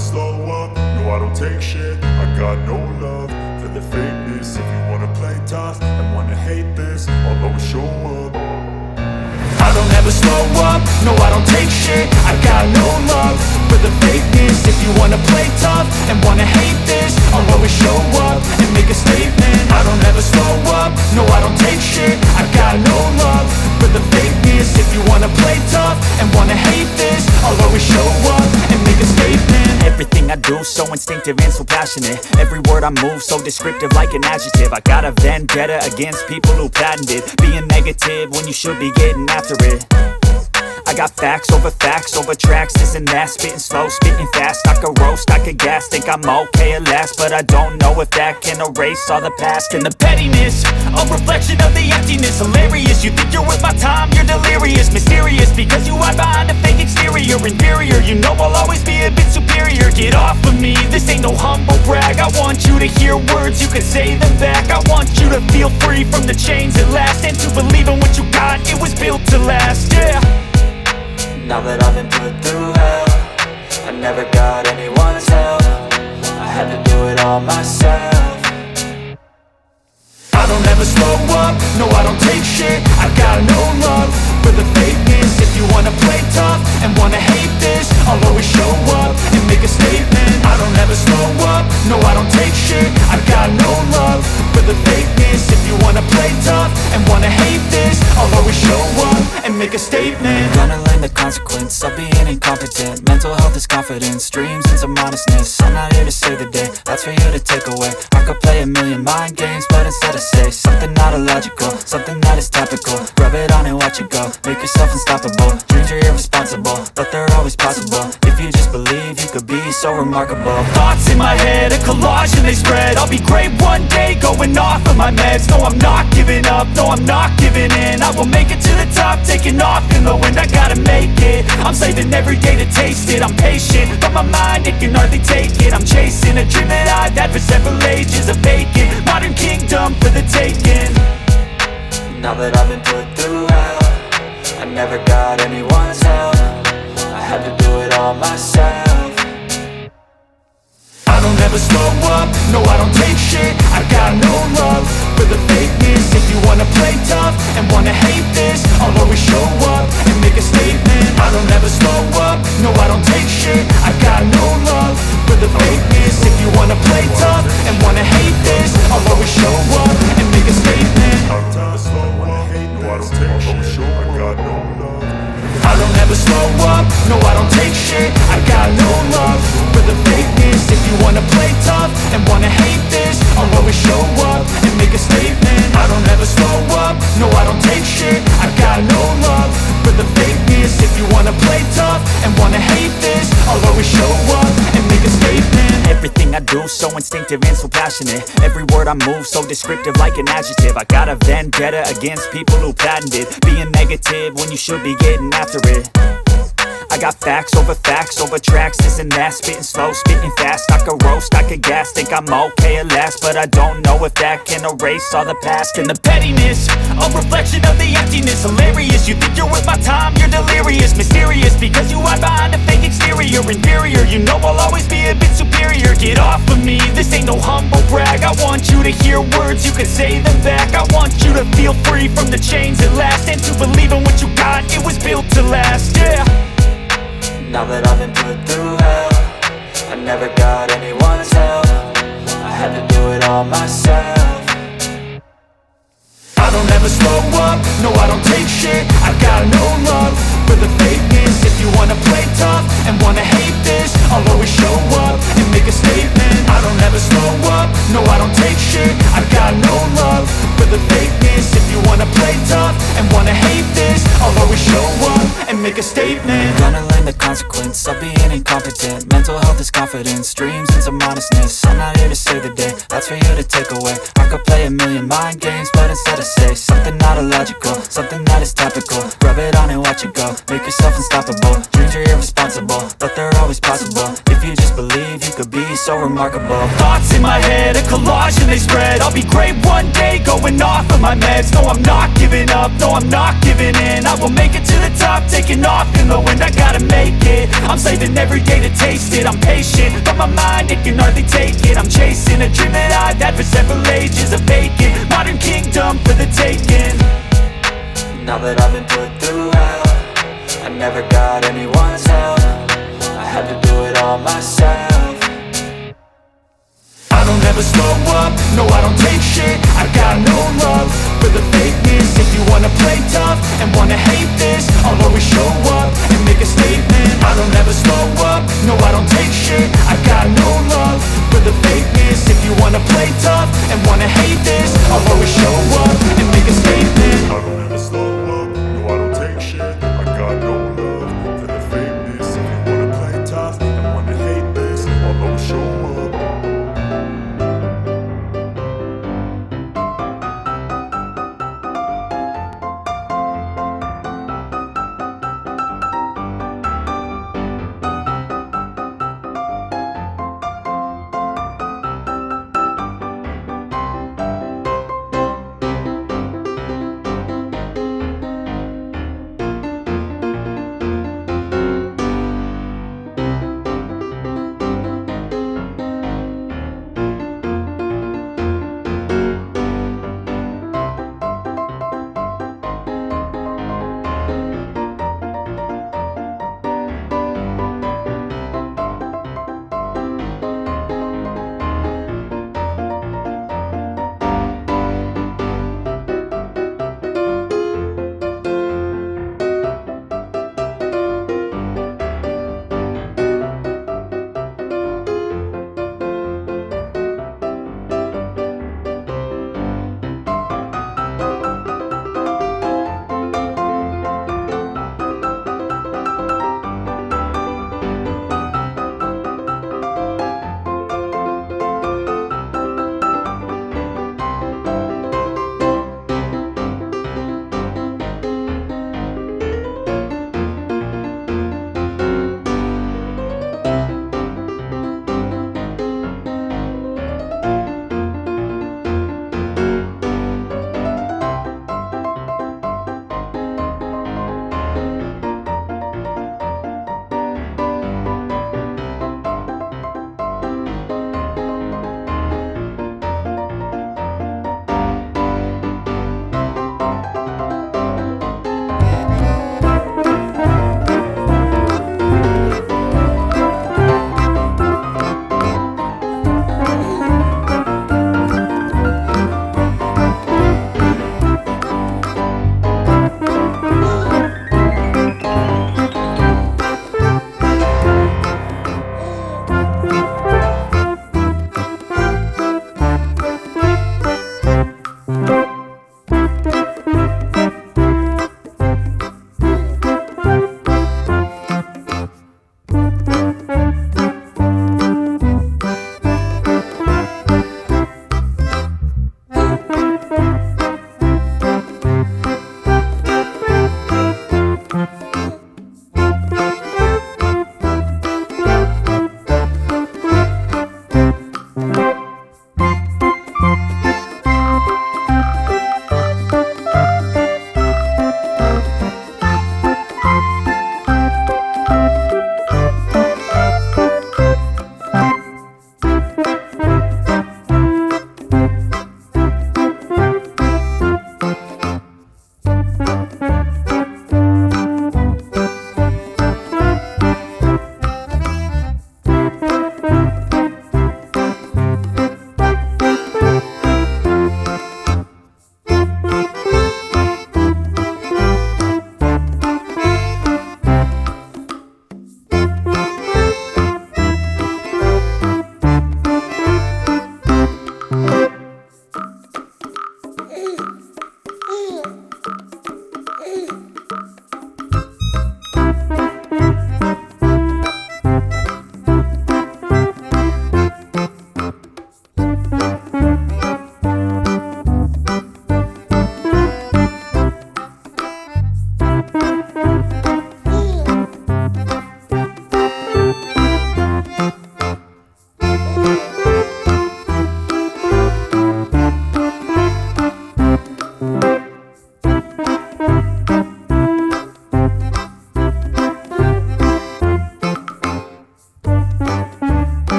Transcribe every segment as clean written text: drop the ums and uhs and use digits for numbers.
slow up, no I don't take shit. I got no love for the fakeness. If you wanna play tough and wanna hate this, I'll always show up. I don't ever slow up, no I don't take shit. I got no love for the fakeness. If you wanna play tough and wanna hate this, I'll always show up and make a statement. I don't ever slow up, no I don't take shit. I got no love for the fakeness. If you wanna play tough and wanna hate this, I'll always show up and make a statement. Everything I do so instinctive and so passionate. Every word I move so descriptive like an adjective. I got a vendetta against people who patented being negative when you should be getting after it. I got facts over tracks, this and that. Spitting slow, spitting fast. I could roast, I could gas. Think I'm okay at last, but I don't know if that can erase all the past. And the pettiness, a reflection of the emptiness. Hilarious, you think you're worth my time, you're delirious. Mysterious, because you hide behind a fake exterior. Inferior, you know I'll always be a bit superior. Get off of me, this ain't no humble brag. I want you to hear words, you can say them back. I want you to feel free from the chains at last, and to believe in what you got, it was built to last, yeah. Now that I've been put through hell, I never got anyone's help. I had to do it all myself. I don't ever slow up, no I don't take shit. I got no love for the fakeness. If you wanna play tough and wanna hate this, I'll always show up and make a statement. I don't ever slow up, no I don't take shit. I got no love for the fakeness. If you wanna play tough and wanna hate this, I'll always show up and make a statement. Gonna learn the consequence of being incompetent. Mental health is confidence, dreams and some honestness. I'm not here to save the day, that's for you to take away. I could play a million mind games, but instead I say something not illogical, something that is topical. Rub it on and watch it go, make yourself unstoppable. Dreams are irresponsible, but they're always possible. If you just believe, you could be so remarkable. Thoughts in my head, a collage and they spread. I'll be great one day, going off of my meds. No, I'm not giving up, no, I'm not giving in. I will make it to the top, taking off in the wind. I gotta make it, I'm saving every day to taste it. I'm patient, but my mind, it can hardly take it. I'm chasing a dream that I've had for several ages. A vacant, modern kingdom for the taking. Now that I've been put through hell, I never got anyone's help. I had to do it all myself. I don't ever slow up, no I don't take shit. I got no love for the fakeness. If you wanna play tough and wanna hate this, I'll always show up and make a statement. I don't ever slow up, no I don't take shit. I got no love for the fakeness. If you wanna play tough and wanna hate this, I'll always show up and make a statement. I don't ever slow up, no I don't take shit. I got no love. I don't ever slow up, no I don't take shit. I got no love for the fakeness. If you wanna play tough and wanna hate this, I'll always show up and make a statement. I don't ever slow up, no I don't take shit. I got no love for the fakeness. If you wanna play tough and wanna hate this, I'll always show up and make a statement. Everything I do so instinctive and so passionate. Every word I move so descriptive like an adjective. I got a vendetta against people who patented being negative when you should be getting after it. I got facts over tracks, this and that. Spitting slow, spitting fast. I could roast, I could gas. Think I'm okay at last, but I don't know if that can erase all the past. And the pettiness, a reflection of the emptiness. Hilarious, you think you're worth my time, you're delirious. Mysterious, because you hide behind a fake exterior. Inferior, you know I'll always be a bit superior. Get off of me, this ain't no humble brag. I want you to hear words, you can say them back. I want you to feel free from the chains at last, and to believe in what you got, it was built to last, yeah. Now that I've been put through hell, I never got anyone's help. I had to do it all myself. I don't ever slow up, no I don't take shit. I got no love for the fakeness. If you wanna play tough and wanna hate this, I'll always show up and make a statement. I don't ever slow up, no I don't take shit. I got no love for the fakeness. If you wanna play tough and wanna hate this, I'll always show up and make a statement. Gonna learn the consequence of being incompetent. Mental health is confidence, dreams and some honestness. I'm not here to save the day, that's for you to take away. I could play a million mind games, but instead I say something not illogical, something that is topical. Rub it on and watch it go, make yourself unstoppable. Dreams are irresponsible, but they're always possible. If you just believe, you could be so remarkable. Thoughts in my head, a collage and they spread. I'll be great one day, going off of my meds. No, I'm not giving up, no, I'm not giving in. I will make it to the top, taking off in the wind. I gotta make it, I'm saving every day to taste it. I'm patient, but my mind, it can hardly take it. I'm chasing a dream that I've had for several ages. A vacant, modern kingdom for the taking. Now that I've been put through hell, I never got anyone's help. I had to do it all myself. I don't ever slow up, no I don't take shit. I got no love for the fakeness. If you wanna play tough and wanna hate this, I'll always show up and make a statement. I don't ever slow up, no I don't take shit. I got no love for the fakeness. If you wanna play tough and wanna hate this, I'll always show up and make a statement. I don't ever slow up, no I don't take shit. I got no love for the fakeness. If you wanna play tough and wanna hate this, I'll always show up.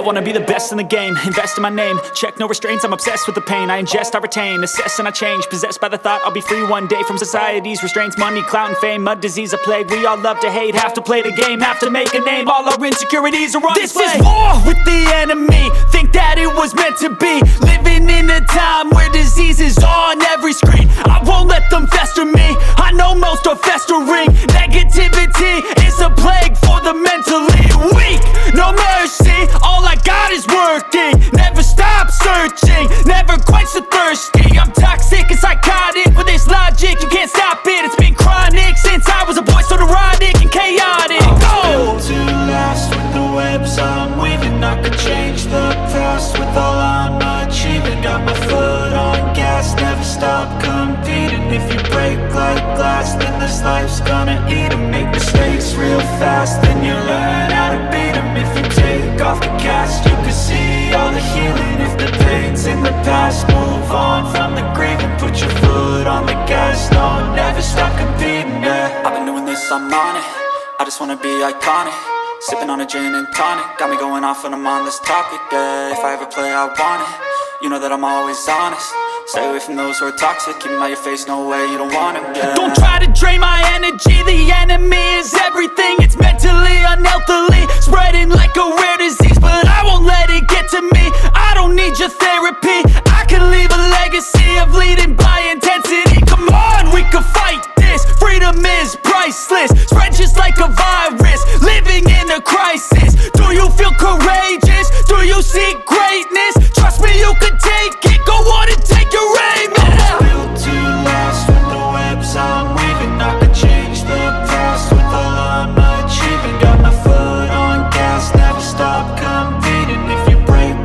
wanna be the best in the game, invest in my name, check no restraints, I'm obsessed with the pain. I ingest, I retain, assess and I change, possessed by the thought I'll be free one day from society's restraints. Money, clout and fame, mud, disease, a plague. We all love to hate, have to play the game, have to make a name. All our insecurities are on display. This is war with the enemy, think that it was meant to be. Living in a time where disease is on every screen. I won't let them fester me, I know most are festering. Negativity is a plague for the mentally weak. No mercy, all I got is working. Never stop searching, never quench the thirsty. I'm toxic and psychotic, with this logic you can't stop it. It's been chronic since I was a boy, so neurotic and chaotic. Built to last with the webs I'm weaving. I could change the past with all I'm achieving. Got my foot on gas, never stop competing. If you break like glass, then this life's gonna eat 'em. Make mistakes real fast, then you learn how to beat 'em. If you take off the cast, you can see all the healing. If the pain's in the past, move on from the grieving. Put your foot on the gas, no, never stop competing, yeah. I've been doing this, I'm on it, I just wanna be iconic. Sipping on a gin and tonic, got me going off when I'm on this topic, yeah. If I ever play, I want it, you know that I'm always honest. Stay away from those who are toxic, keep 'em out your face, no way, you don't want it, yeah. Don't try to drain my energy, the enemy is everything. It's mentally, unhealthily, spreading like a rare disease. But I won't let it get to me, I don't need your therapy. I can leave a legacy of leading by intensity. Come on, we can fight this, freedom is priceless. Spread just like a virus, living in a crisis. Do you feel courageous? Do you seek greatness? Trust me, you can take it, go on and take your aim, yeah. Built to last with the webs I'm weaving. I could change the past with all I'm achieving. Got my foot on gas, never stop competing. If you break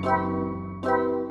up.